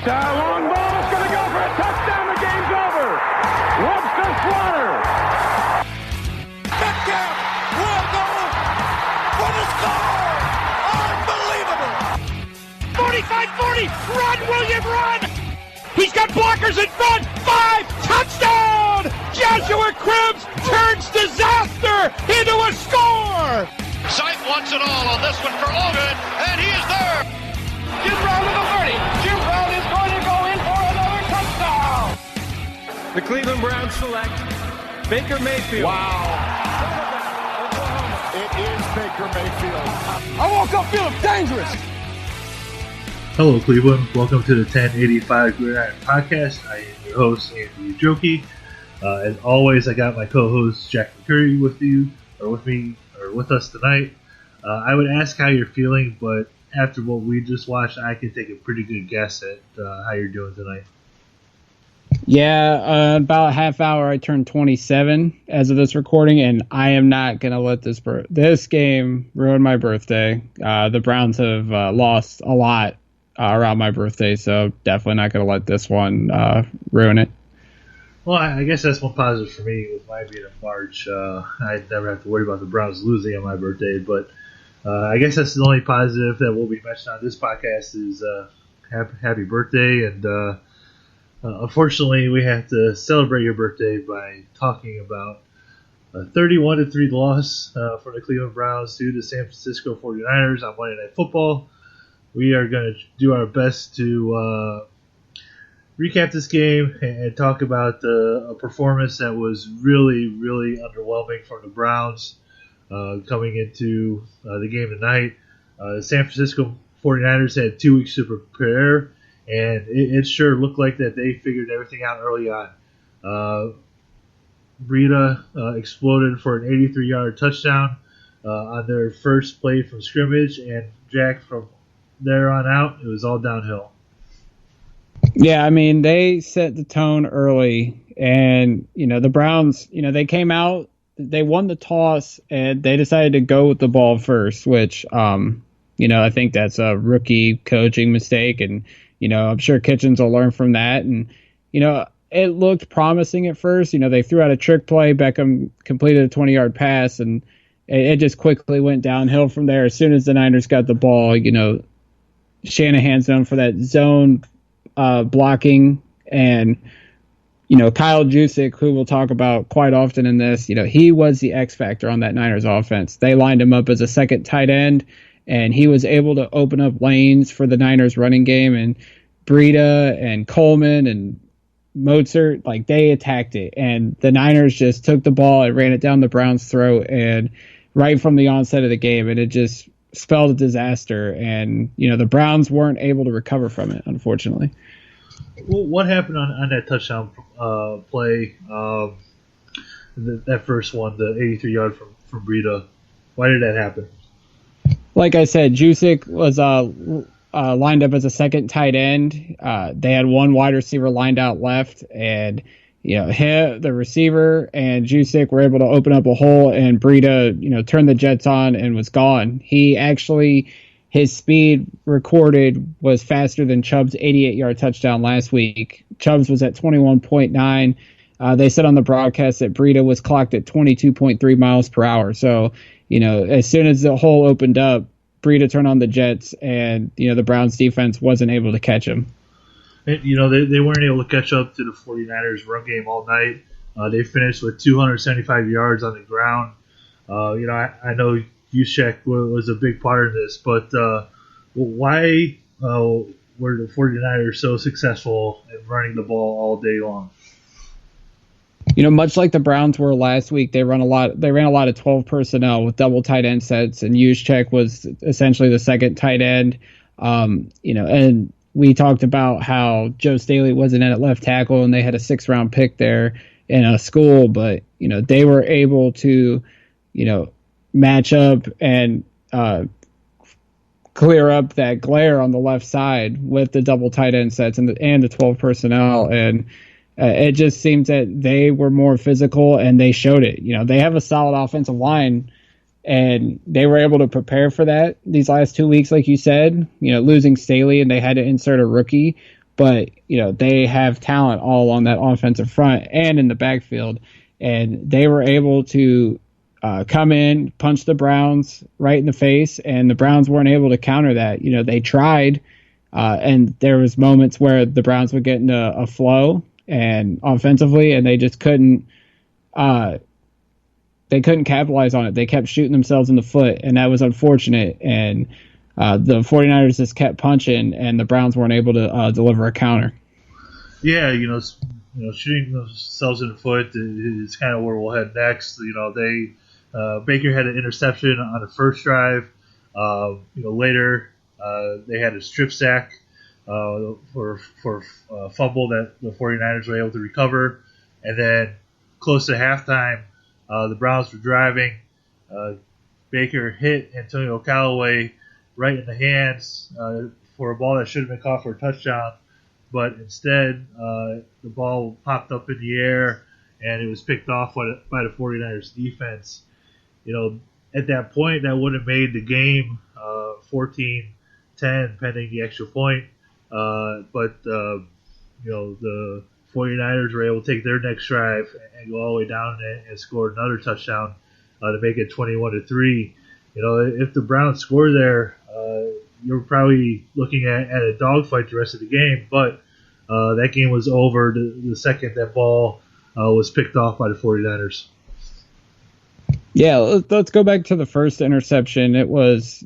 Long ball is going to go for a touchdown. The game's over. Webster Slaughter. Metcalf will go for the score. Unbelievable. 45-40. Run, William, run. He's got blockers in front. 5. Touchdown. Joshua Cribbs turns disaster into a score. Sight wants it all on this one for Logan, and he is there. Jim Brown to the 30. Jim Brown is going to go in for another touchdown. The Cleveland Browns select Baker Mayfield. Wow. It is Baker Mayfield. I woke up feeling dangerous. Hello, Cleveland. Welcome to the 1085 Gridiron Podcast. I am your host, Anthony Jokey. As always, I got my co-host Jack McCurry with us tonight. I would ask how you're feeling, but after what we just watched, I can take a pretty good guess at how you're doing tonight. Yeah, about a half hour I turned 27 as of this recording, and I am not going to let this game ruin my birthday. The Browns have lost a lot around my birthday, so definitely not going to let this one ruin it. Well, I guess that's one positive for me with mine being in March. I never have to worry about the Browns losing on my birthday, but I guess that's the only positive that will be mentioned on this podcast is happy birthday. And unfortunately, we have to celebrate your birthday by talking about a 31-3 loss for the Cleveland Browns to the San Francisco 49ers on Monday Night Football. We are going to do our best to recap this game and talk about a performance that was really, really underwhelming from the Browns coming into the game tonight. The San Francisco 49ers had 2 weeks to prepare, and it sure looked like that they figured everything out early on. Breida exploded for an 83-yard touchdown on their first play from scrimmage, and Jack, from there on out, it was all downhill. Yeah, I mean, they set the tone early, and, the Browns, they came out, they won the toss, and they decided to go with the ball first, which, I think that's a rookie coaching mistake, and, I'm sure Kitchens will learn from that, and, it looked promising at first. They threw out a trick play, Beckham completed a 20-yard pass, and it just quickly went downhill from there. As soon as the Niners got the ball, Shanahan's known for that zone blocking, and Kyle Juszczyk, who we'll talk about quite often in this, he was the X factor on that Niners offense. They lined him up as a second tight end, and he was able to open up lanes for the Niners running game, and Breida and Coleman and Mozart, they attacked it, and the Niners just took the ball and ran it down the Browns' throat, and right from the onset of the game, and it just spelled a disaster, and the Browns weren't able to recover from it, unfortunately. Well, what happened on that touchdown play? That first one, the 83-yard from Breida. Why did that happen? Like I said, Juszczyk was lined up as a second tight end. They had one wide receiver lined out left, and the receiver and Juszczyk were able to open up a hole, and Breida, turned the Jets on and was gone. He actually, his speed recorded was faster than Chubb's 88-yard touchdown last week. Chubb's was at 21.9. They said on the broadcast that Breida was clocked at 22.3 miles per hour. So, as soon as the hole opened up, Breida turned on the Jets, and, the Browns defense wasn't able to catch him. They weren't able to catch up to the 49ers run game all night. They finished with 275 yards on the ground. I know Juszczyk was a big part of this, but why were the 49ers so successful in running the ball all day long? Much like the Browns were last week, they ran a lot of 12 personnel with double tight end sets, and Juszczyk was essentially the second tight end. And we talked about how Joe Staley wasn't in at left tackle, and they had a 6th-round pick there in a school, but they were able to match up and clear up that glare on the left side with the double tight end sets and the 12 personnel, and it just seems that they were more physical, and they showed it. They have a solid offensive line, and they were able to prepare for that these last 2 weeks, like you said, losing Staley, and they had to insert a rookie. but they have talent all along that offensive front and in the backfield, and they were able to come in, punch the Browns right in the face, and the Browns weren't able to counter that. They tried, and there was moments where the Browns would get into a flow and offensively, and they just couldn't. They couldn't capitalize on it. They kept shooting themselves in the foot, and that was unfortunate. And the 49ers just kept punching, and the Browns weren't able to deliver a counter. Yeah, shooting themselves in the foot is kind of where we'll head next. They Baker had an interception on the first drive. Later they had a strip sack for a fumble that the 49ers were able to recover, and then close to halftime, the Browns were driving. Baker hit Antonio Callaway right in the hands for a ball that should have been caught for a touchdown, but instead the ball popped up in the air and it was picked off by the 49ers defense. At that point, that would have made the game 14-10 pending the extra point, but the 49ers were able to take their next drive and go all the way down and score another touchdown to make it 21-3. If the Browns score there, you're probably looking at a dogfight the rest of the game. But that game was over the second that ball was picked off by the 49ers. Yeah, let's go back to the first interception. It was,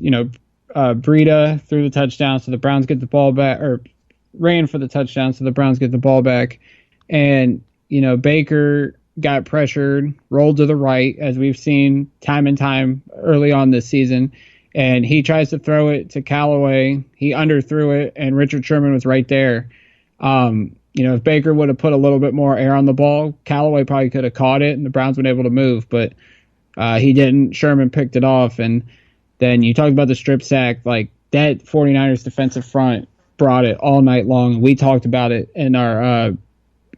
Breida threw the touchdown, so the Browns get the ball back, or ran for the touchdown, so the Browns get the ball back. And, Baker got pressured, rolled to the right, as we've seen time and time early on this season. And he tries to throw it to Callaway. He underthrew it, and Richard Sherman was right there. If Baker would have put a little bit more air on the ball, Callaway probably could have caught it, and the Browns would have been able to move. But he didn't. Sherman picked it off. And then you talked about the strip sack. Like, that 49ers defensive front brought it all night long. We talked about it in our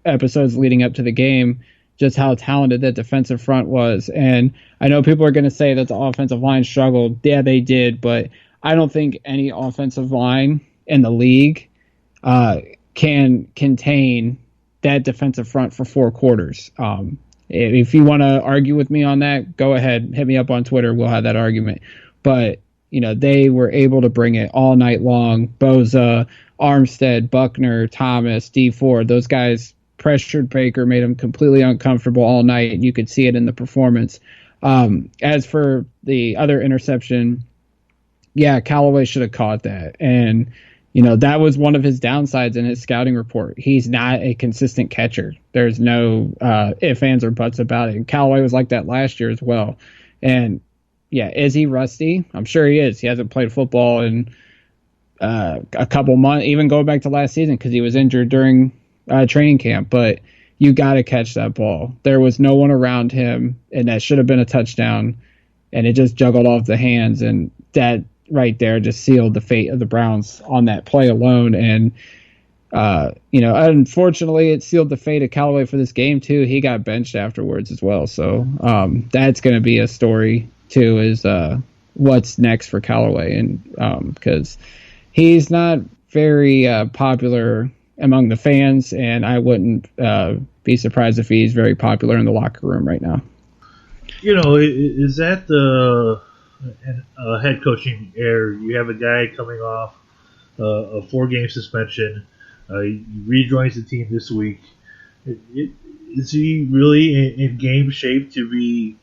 episodes leading up to the game, just how talented that defensive front was. And I know people are going to say that the offensive line struggled. Yeah, they did, but I don't think any offensive line in the league can contain that defensive front for 4 quarters. If you want to argue with me on that, go ahead, hit me up on Twitter. We'll have that argument. But, they were able to bring it all night long. Bosa, Armstead, Buckner, Thomas, D Ford, those guys pressured Baker, made him completely uncomfortable all night, and you could see it in the performance. As for the other interception, yeah, Callaway should have caught that. And, that was one of his downsides in his scouting report. He's not a consistent catcher. There's no ifs, ands, or buts about it. And Callaway was like that last year as well. And, yeah, is he rusty? I'm sure he is. He hasn't played football in a couple months, even going back to last season, because he was injured during training camp. But you got to catch that ball. There was no one around him, and that should have been a touchdown, and it just juggled off the hands, and that right there just sealed the fate of the Browns on that play alone. And unfortunately, it sealed the fate of Callaway for this game too. He got benched afterwards as well, so that's going to be a story too, is what's next for Callaway, and because he's not very popular among the fans, and I wouldn't be surprised if he's very popular in the locker room right now. Is that the head coaching error? You have a guy coming off a 4-game suspension. He rejoins the team this week. Is he really in game shape to be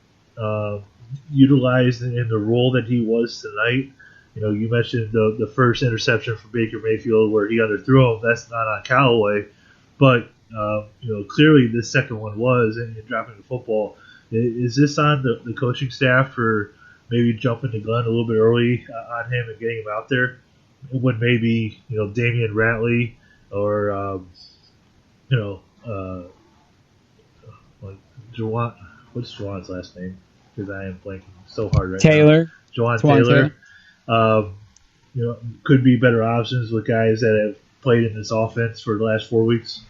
utilized in the role that he was tonight? You mentioned the first interception from Baker Mayfield where he underthrew him. That's not on Callaway, but clearly this second one was, and dropping the football. Is this on the coaching staff for maybe jumping the gun a little bit early on him and getting him out there when maybe Damian Ratley or like Juwan? What's Juwan's last name? Because I am blanking so hard right Taylor. now. Juwan Taylor. Could be better options with guys that have played in this offense for the last 4 weeks.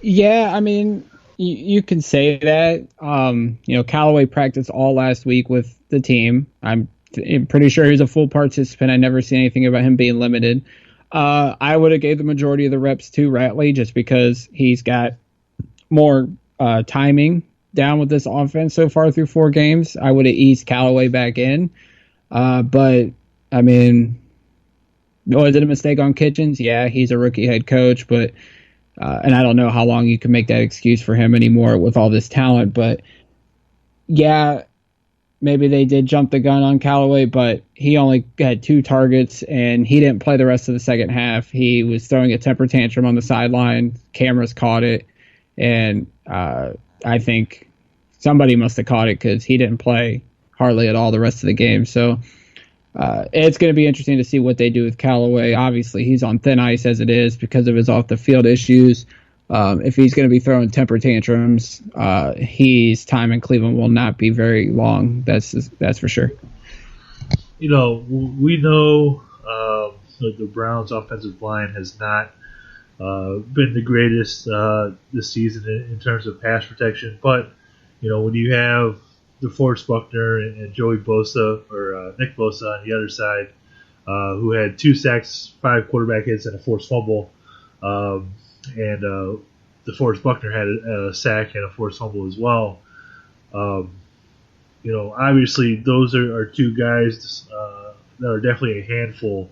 Yeah, I mean, you can say that. Callaway practiced all last week with the team. I'm pretty sure he was a full participant. I never see anything about him being limited. I would have gave the majority of the reps to Ratley just because he's got more timing down with this offense so far through 4 games. I would have eased Callaway back in. But, I mean, was it a mistake on Kitchens? Yeah, he's a rookie head coach, but and I don't know how long you can make that excuse for him anymore with all this talent. But, yeah, maybe they did jump the gun on Callaway, but he only had 2 targets, and he didn't play the rest of the second half. He was throwing a temper tantrum on the sideline. Cameras caught it, and I think somebody must have caught it because he didn't play hardly at all the rest of the game. So it's going to be interesting to see what they do with Callaway. Obviously, he's on thin ice as it is because of his off-the-field issues. If he's going to be throwing temper tantrums, his time in Cleveland will not be very long. That's for sure. We know the Browns' offensive line has not been the greatest this season in terms of pass protection. But, when you have DeForest Buckner and Joey Bosa, or Nick Bosa on the other side, who had 2 sacks, 5 quarterback hits, and a forced fumble, and DeForest Buckner had a sack and a forced fumble as well. Obviously those are 2 guys that are definitely a handful.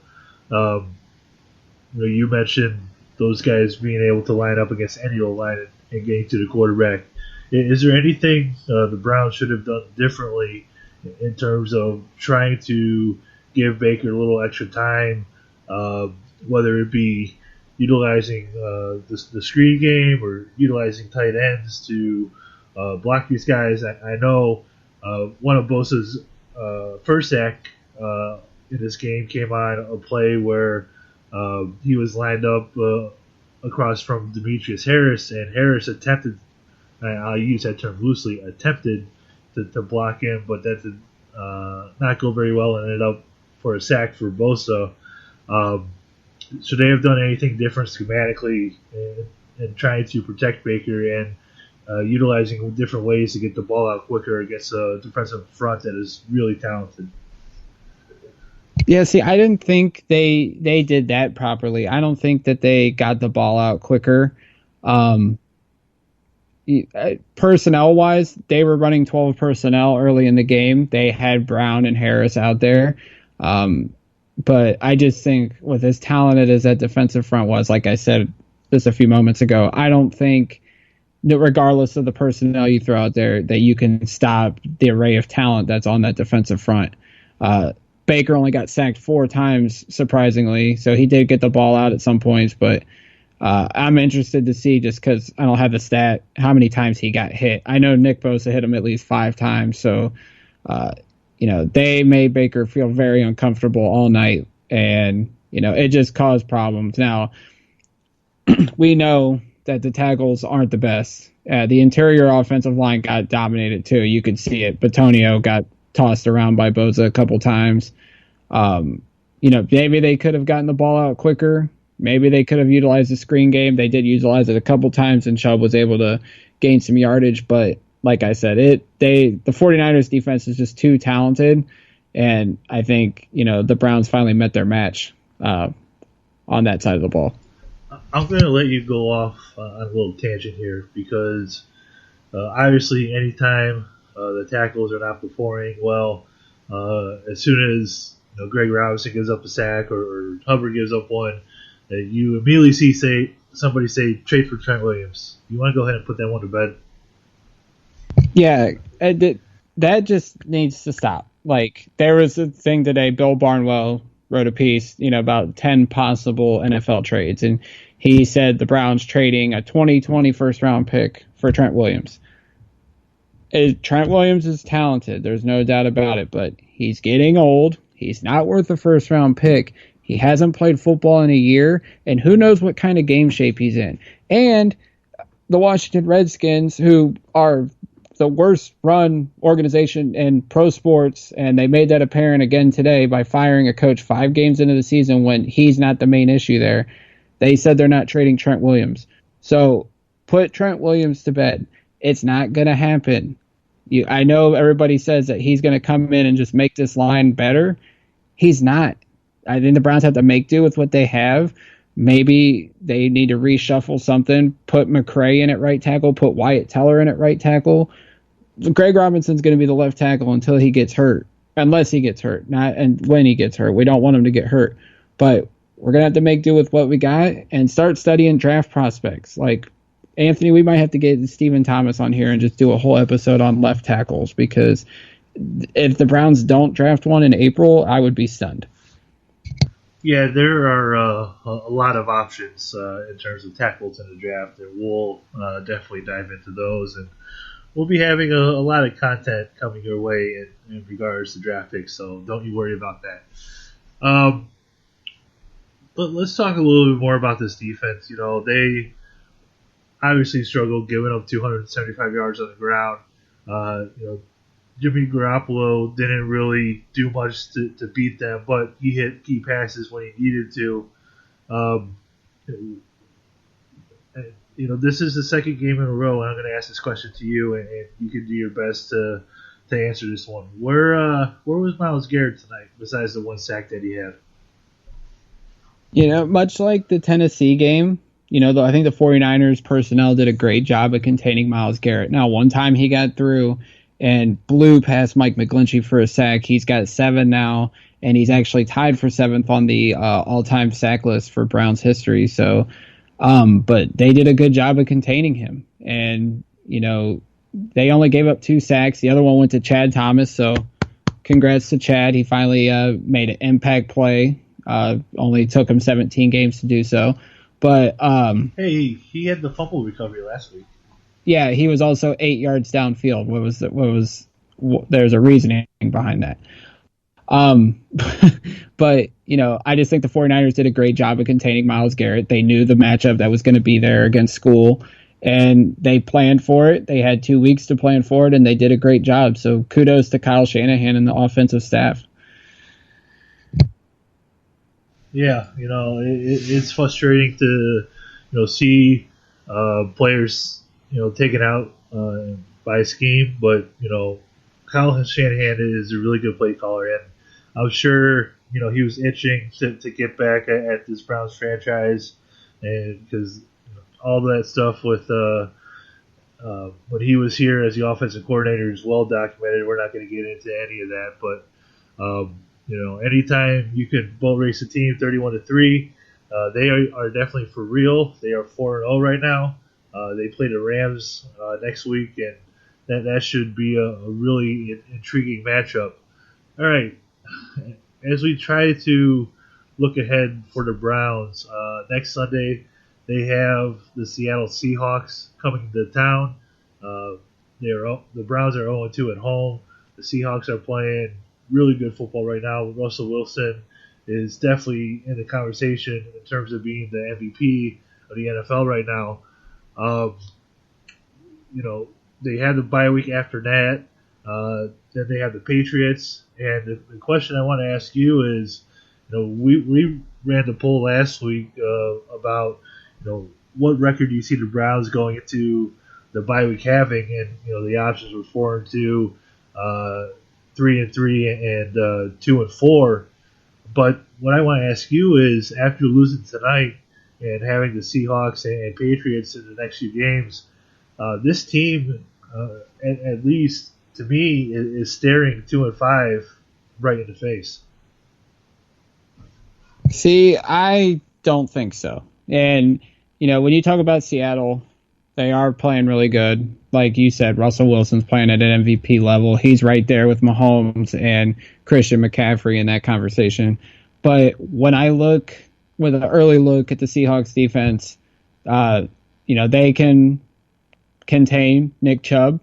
You mentioned those guys being able to line up against any O-line and getting to the quarterback. Is there anything the Browns should have done differently in terms of trying to give Baker a little extra time, whether it be utilizing the screen game or utilizing tight ends to block these guys? I know one of Bosa's first sack in this game came on a play where he was lined up across from Demetrius Harris, and Harris attempted, I'll use that term loosely, attempted to block him, but that did not go very well and ended up for a sack for Bosa. Should they have done anything different schematically in trying to protect Baker and utilizing different ways to get the ball out quicker against a defensive front that is really talented? Yeah, see, I didn't think they did that properly. I don't think that they got the ball out quicker. Personnel-wise, they were running 12 personnel early in the game. They had Brown and Harris out there. But I just think with as talented as that defensive front was, like I said just a few moments ago, I don't think that regardless of the personnel you throw out there, that you can stop the array of talent that's on that defensive front. Baker only got sacked 4 times, surprisingly, so he did get the ball out at some points, but I'm interested to see, just because I don't have the stat, how many times he got hit. I know Nick Bosa hit him at least 5 times, so they made Baker feel very uncomfortable all night, and it just caused problems. Now, we know that the tackles aren't the best. The interior offensive line got dominated too. You could see it. Batonio got tossed around by Bosa a couple times. Maybe they could have gotten the ball out quicker. Maybe they could have utilized the screen game. They did utilize it a couple times, and Chubb was able to gain some yardage. But like I said, the 49ers defense is just too talented, and I think the Browns finally met their match on that side of the ball. I'm going to let you go off on a little tangent here because obviously anytime the tackles are not performing well, as soon as Greg Robinson gives up a sack or Hubbard gives up one, you immediately see somebody say trade for Trent Williams. You want to go ahead and put that one to bed? Yeah, that just needs to stop. Like, there was a thing today, Bill Barnwell wrote a piece, about 10 possible NFL trades, and he said the Browns trading a 2020 first-round pick for Trent Williams. Trent Williams is talented, there's no doubt about it, but he's getting old. He's not worth a first-round pick. He hasn't played football in a year, and who knows what kind of game shape he's in. And the Washington Redskins, who are the worst run organization in pro sports, and they made that apparent again today by firing a coach 5 games into the season when he's not the main issue there. They said they're not trading Trent Williams. So put Trent Williams to bed. It's not going to happen. I know everybody says that he's going to come in and just make this line better. He's not. I think the Browns have to make do with what they have. Maybe they need to reshuffle something, put McCray in at right tackle, put Wyatt Teller in at right tackle. Greg Robinson's going to be the left tackle until he gets hurt, unless he gets hurt, and when he gets hurt. We don't want him to get hurt. But we're going to have to make do with what we got and start studying draft prospects. Like, Anthony, we might have to get Stephen Thomas on here and just do a whole episode on left tackles, because if the Browns don't draft one in April, I would be stunned. Yeah, there are a lot of options in terms of tackles in the draft, and we'll definitely dive into those. And we'll be having a lot of content coming your way in regards to draft picks, so don't you worry about that. But let's talk a little bit more about this defense. You know, they obviously struggled giving up 275 yards on the ground. Jimmy Garoppolo didn't really do much to beat them, but he hit key passes when he needed to. This is the second game in a row, and I'm going to ask this question to you, and you can do your best to answer this one. Where was Myles Garrett tonight, besides the one sack that he had? Much like the Tennessee game, I think the 49ers personnel did a great job of containing Myles Garrett. Now, one time he got through and blew past Mike McGlinchey for a sack. He's got 7 now, and he's actually tied for 7th on the all-time sack list for Browns history. So, but they did a good job of containing him. And, they only gave up 2 sacks. The other one went to Chad Thomas, so congrats to Chad. He finally made an impact play. Only took him 17 games to do so. But hey, he had the fumble recovery last week. Yeah, he was also 8 yards downfield. There's a reasoning behind that. But, I just think the 49ers did a great job of containing Myles Garrett. They knew the matchup that was going to be there against School, and they planned for it. They had 2 weeks to plan for it, and they did a great job. So kudos to Kyle Shanahan and the offensive staff. Yeah, it's frustrating to, see players taken out by a scheme, but Kyle Shanahan is a really good play caller, and I'm sure he was itching to get back at this Browns franchise, and because all that stuff with when he was here as the offensive coordinator is well documented. We're not going to get into any of that, but anytime you can boat race a team 31-3, they are definitely for real. They are 4-0 right now. They play the Rams next week, and that should be a really intriguing matchup. All right, as we try to look ahead for the Browns, next Sunday they have the Seattle Seahawks coming to town. The Browns are 0-2 at home. The Seahawks are playing really good football right now. Russell Wilson is definitely in the conversation in terms of being the MVP of the NFL right now. They have the bye week after that. Then they have the Patriots. And the question I want to ask you is, we ran the poll last week about, what record do you see the Browns going into the bye week having? And, the options were 4-2, 3-3, and 2-4. But what I want to ask you is, after losing tonight and having the Seahawks and Patriots in the next few games, this team, at least to me, is staring 2-5 right in the face. See, I don't think so. And, when you talk about Seattle, they are playing really good. Like you said, Russell Wilson's playing at an MVP level. He's right there with Mahomes and Christian McCaffrey in that conversation. But when I look with an early look at the Seahawks defense, they can contain Nick Chubb,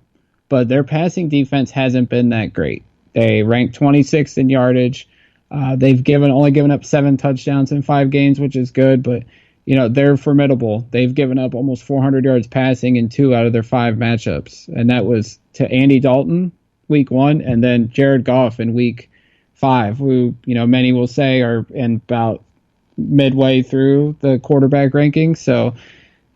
but their passing defense hasn't been that great. They ranked 26th in yardage. They've only given up 7 touchdowns in 5 games, which is good, but they're formidable. They've given up almost 400 yards passing in 2 out of their 5 matchups, and that was to Andy Dalton week 1 and then Jared Goff in week 5, who many will say are in about midway through the quarterback rankings. So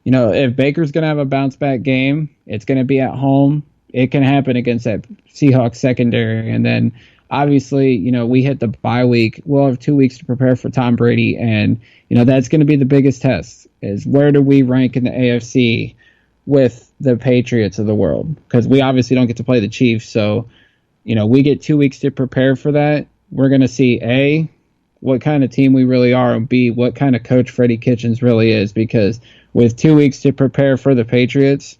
if Baker's going to have a bounce back game, it's going to be at home. It can happen against that Seahawks secondary, and then obviously, we hit the bye week. We'll have 2 weeks to prepare for Tom Brady, and that's going to be the biggest test: is where do we rank in the AFC with the Patriots of the world? Because we obviously don't get to play the Chiefs, so we get 2 weeks to prepare for that. We're going to see A, what kind of team we really are, and B, what kind of coach Freddie Kitchens really is. Because with 2 weeks to prepare for the Patriots,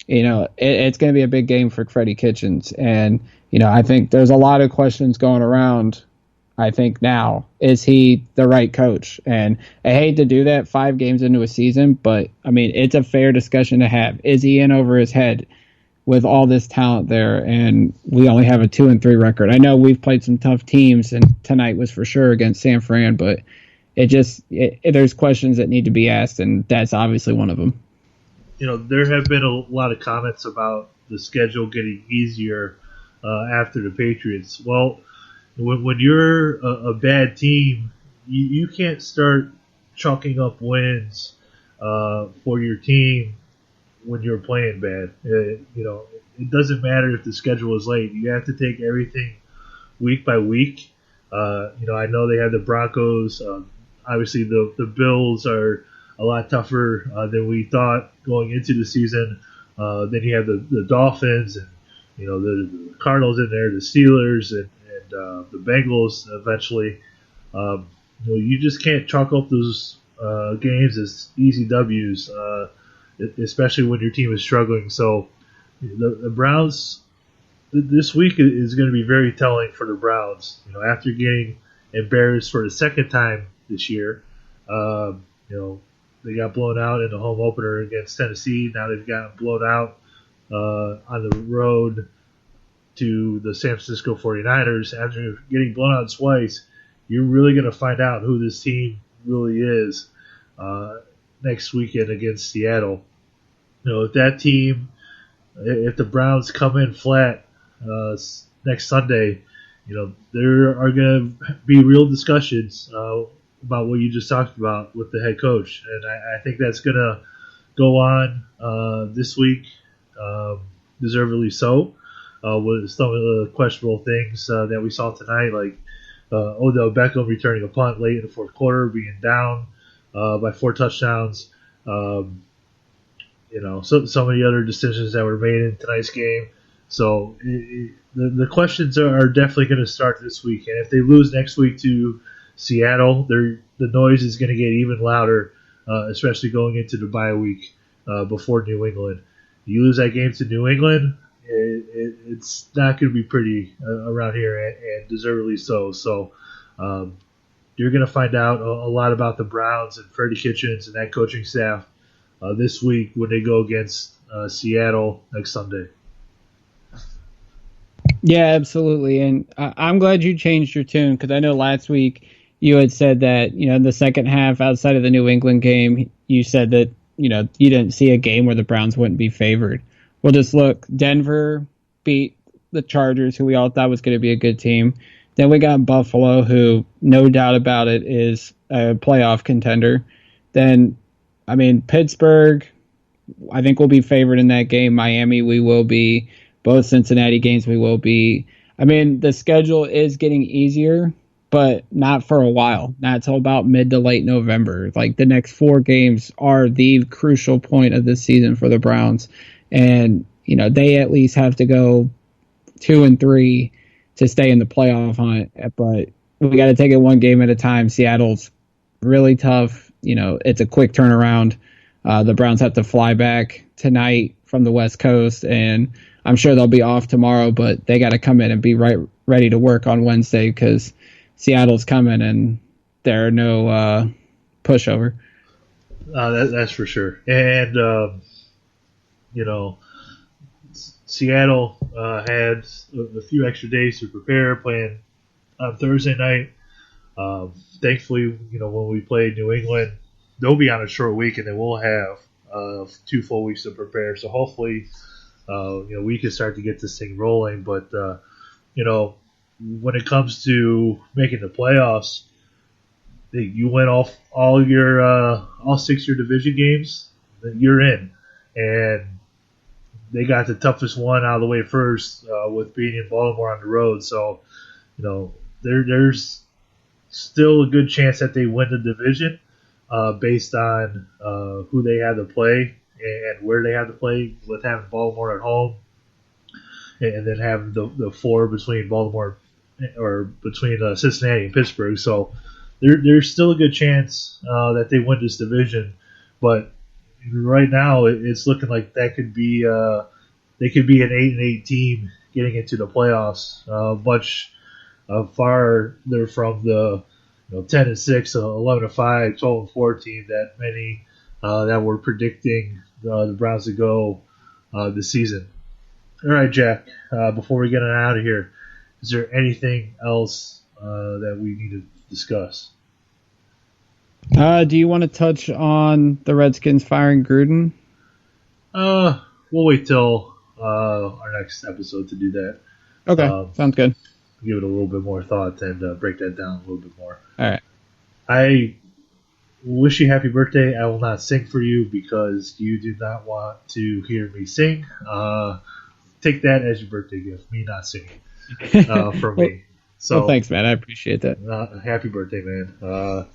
it's going to be a big game for Freddie Kitchens. And, I think there's a lot of questions going around. I think now, is he the right coach? And I hate to do that 5 games into a season, but it's a fair discussion to have. Is he in over his head with all this talent there? And we only have a 2-3 record. I know we've played some tough teams, and tonight was for sure against San Fran, but there's questions that need to be asked, and that's obviously one of them. There have been a lot of comments about the schedule getting easier after the Patriots. Well, when you're a bad team, you can't start chalking up wins for your team when you're playing bad. It doesn't matter if the schedule is late. You have to take everything week by week. I know they have the Broncos. Obviously, the Bills are a lot tougher than we thought going into the season. Then you have the Dolphins and the Cardinals in there, the Steelers and the Bengals eventually. You just can't chalk up those games as easy W's, especially when your team is struggling. So the Browns, this week is going to be very telling for the Browns. After getting embarrassed for the second time this year, they got blown out in the home opener against Tennessee. Now they've gotten blown out on the road to the San Francisco 49ers. After getting blown out twice, you're really going to find out who this team really is next weekend against Seattle. If that team, if the Browns come in flat next Sunday, there are going to be real discussions about what you just talked about with the head coach. And I think that's going to go on this week, deservedly so, with some of the questionable things that we saw tonight, like Odell Beckham returning a punt late in the fourth quarter, being down by 4 touchdowns. Some of the other decisions that were made in tonight's game. So the questions are definitely going to start this week. And if they lose next week to Seattle, the noise is going to get even louder, especially going into the bye week before New England. You lose that game to New England, it's not going to be pretty around here, and deservedly so. So you're going to find out a lot about the Browns and Freddie Kitchens and that coaching staff this week when they go against Seattle next Sunday. Yeah, absolutely. And I'm glad you changed your tune, because I know last week you had said that, in the second half, outside of the New England game, you said that, you didn't see a game where the Browns wouldn't be favored. Well, just look, Denver beat the Chargers, who we all thought was going to be a good team. Then we got Buffalo, who, no doubt about it, is a playoff contender. Then, Pittsburgh, I think we'll be favored in that game. Miami, we will be. Both Cincinnati games, we will be. The schedule is getting easier, but not for a while. Not until about mid to late November. Like, the next 4 games are the crucial point of this season for the Browns. And, they at least have to go 2-3 to stay in the playoff hunt. But we got to take it one game at a time. Seattle's really tough. It's a quick turnaround. The Browns have to fly back tonight from the West Coast, and I'm sure they'll be off tomorrow, but they got to come in and be ready to work on Wednesday, because Seattle's coming and they're no pushover. That's for sure. And, Seattle had a few extra days to prepare, playing on Thursday night. Thankfully, when we play New England, they'll be on a short week, and then we'll have 2 full weeks to prepare. So hopefully, we can start to get this thing rolling. But, when it comes to making the playoffs, you win all 6 your division games, then you're in. And they got the toughest one out of the way first with beating Baltimore on the road. So there's still a good chance that they win the division based on who they have to play and where they have to play, with having Baltimore at home and then having the 4 between Baltimore or between Cincinnati and Pittsburgh. So there's still a good chance that they win this division, but right now it's looking like that could be they could be an 8-8 team getting into the playoffs. Much farther from the 10-6, 11-5, 12-4 team that many that were predicting the Browns to go this season. All right, Jack. Before we get on out of here, is there anything else that we need to discuss? Do you want to touch on the Redskins firing Gruden? We'll wait till our next episode to do that. Okay, sounds good. Give it a little bit more thought and break that down a little bit more. All right. I wish you happy birthday. I will not sing for you because you do not want to hear me sing. Take that as your birthday gift, me not singing from me. So, well, thanks, man. I appreciate that. Happy birthday, man.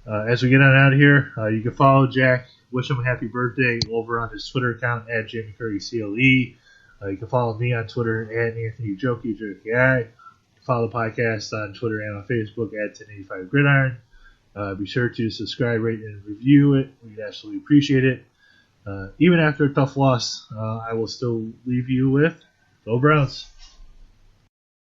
As we get on out of here, you can follow Jack. Wish him a happy birthday over on his Twitter account at JamieCurryCLE. You can follow me on Twitter at Anthony Jokey, JOKI. Follow the podcast on Twitter and on Facebook at 1085Gridiron. Be sure to subscribe, rate, and review it. We'd absolutely appreciate it. Even after a tough loss, I will still leave you with Go Browns.